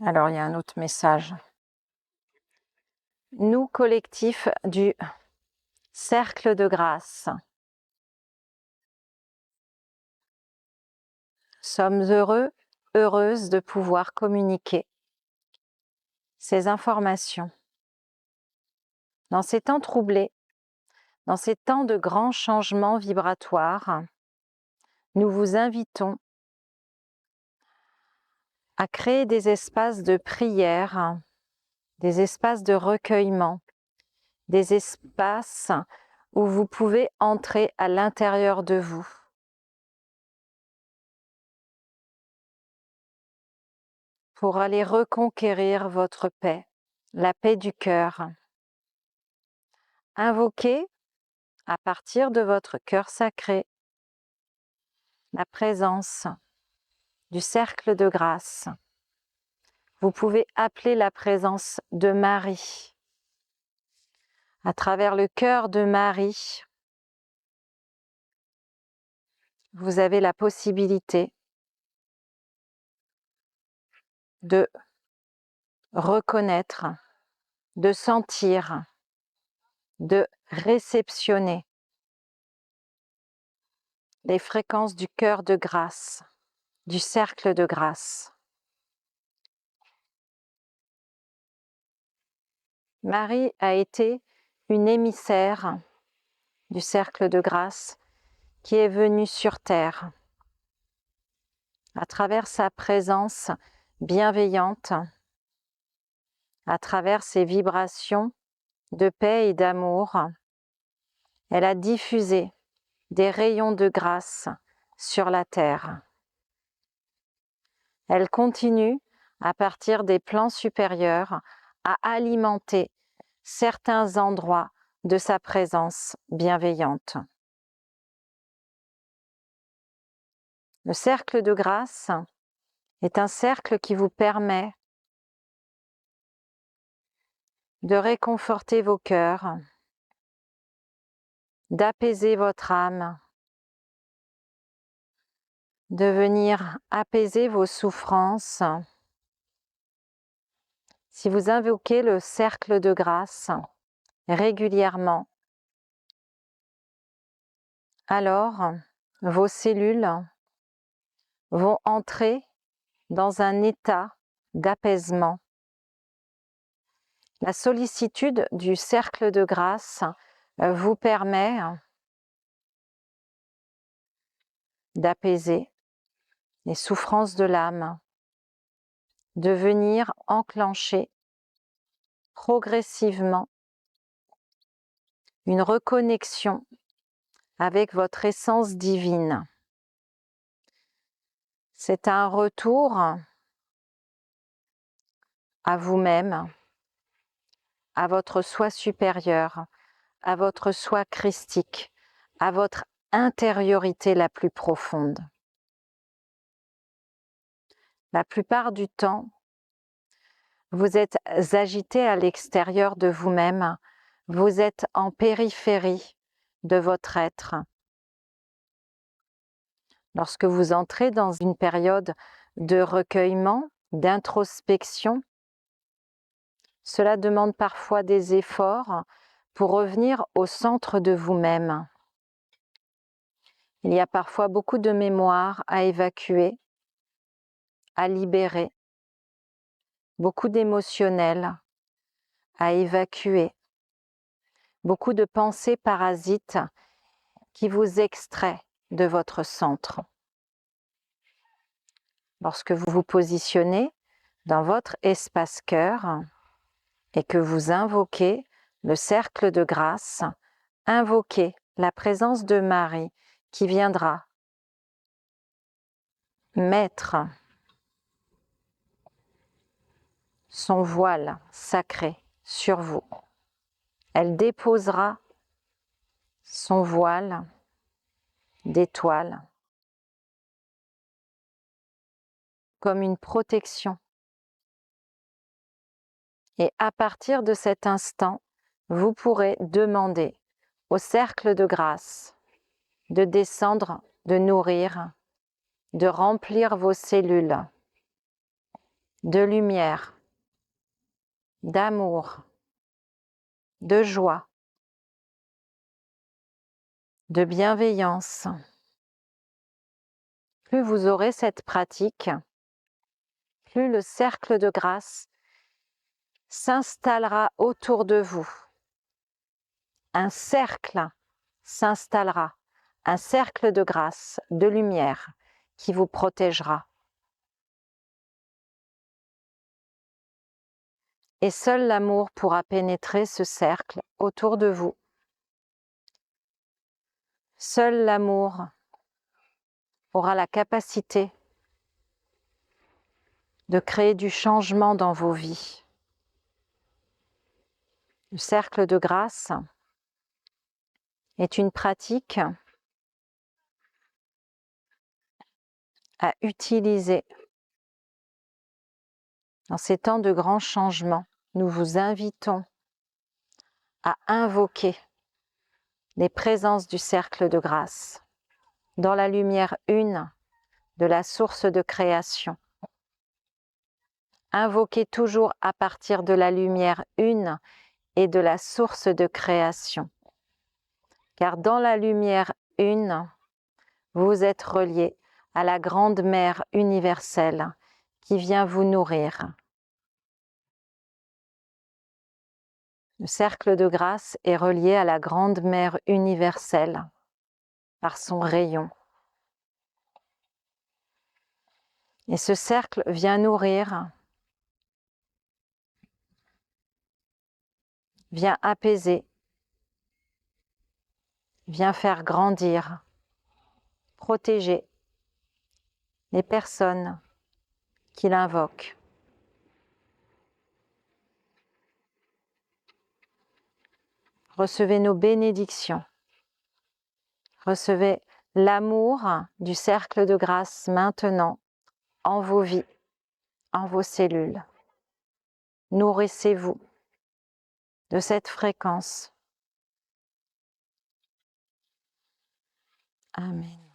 Alors, il y a un autre message. Nous, collectif du Cercle de Grâce, sommes heureux, heureuses de pouvoir communiquer ces informations. Dans ces temps troublés, dans ces temps de grands changements vibratoires, nous vous invitons à créer des espaces de prière, des espaces de recueillement, des espaces où vous pouvez entrer à l'intérieur de vous. Pour aller reconquérir votre paix, la paix du cœur. Invoquez à partir de votre cœur sacré la présence du cercle de grâce. Vous pouvez appeler la présence de Marie. À travers le cœur de Marie, vous avez la possibilité de reconnaître, de sentir, de réceptionner les fréquences du cœur de grâce, du cercle de grâce. Marie a été une émissaire du cercle de grâce qui est venue sur terre à travers sa présence bienveillante, à travers ses vibrations de paix et d'amour. Elle a diffusé des rayons de grâce sur la terre. Elle continue, à partir des plans supérieurs, à alimenter certains endroits de sa présence bienveillante. Le cercle de grâce est un cercle qui vous permet de réconforter vos cœurs, d'apaiser votre âme, de venir apaiser vos souffrances. Si vous invoquez le cercle de grâce régulièrement, alors vos cellules vont entrer dans un état d'apaisement. La sollicitude du cercle de grâce vous permet d'apaiser les souffrances de l'âme, de venir enclencher progressivement une reconnexion avec votre essence divine. C'est un retour à vous-même, à votre soi supérieur, à votre soi christique, à votre intériorité la plus profonde. La plupart du temps, vous êtes agité à l'extérieur de vous-même, vous êtes en périphérie de votre être. Lorsque vous entrez dans une période de recueillement, d'introspection, cela demande parfois des efforts pour revenir au centre de vous-même. Il y a parfois beaucoup de mémoire à évacuer, à libérer, beaucoup d'émotionnel à évacuer, beaucoup de pensées parasites qui vous extraient de votre centre. Lorsque vous vous positionnez dans votre espace cœur et que vous invoquez le cercle de grâce, invoquez la présence de Marie qui viendra mettre son voile sacré sur vous. Elle déposera son voile d'étoile comme une protection. Et à partir de cet instant, vous pourrez demander au cercle de grâce de descendre, de nourrir, de remplir vos cellules de lumière, d'amour, de joie, de bienveillance. Plus vous aurez cette pratique, plus le cercle de grâce s'installera autour de vous. Un cercle s'installera, un cercle de grâce, de lumière qui vous protégera. Et seul l'amour pourra pénétrer ce cercle autour de vous. Seul l'amour aura la capacité de créer du changement dans vos vies. Le cercle de grâce est une pratique à utiliser. Dans ces temps de grands changements, nous vous invitons à invoquer les présences du cercle de grâce dans la lumière une de la source de création. Invoquez toujours à partir de la lumière une et de la source de création. Car dans la lumière une, vous êtes reliés à la grande mère universelle qui vient vous nourrir. Le cercle de grâce est relié à la grande mère universelle par son rayon. Et ce cercle vient nourrir, vient apaiser, vient faire grandir, protéger les personnes qui l'invoquent. Recevez nos bénédictions. Recevez l'amour du cercle de grâce maintenant en vos vies, en vos cellules. Nourrissez-vous de cette fréquence. Amen.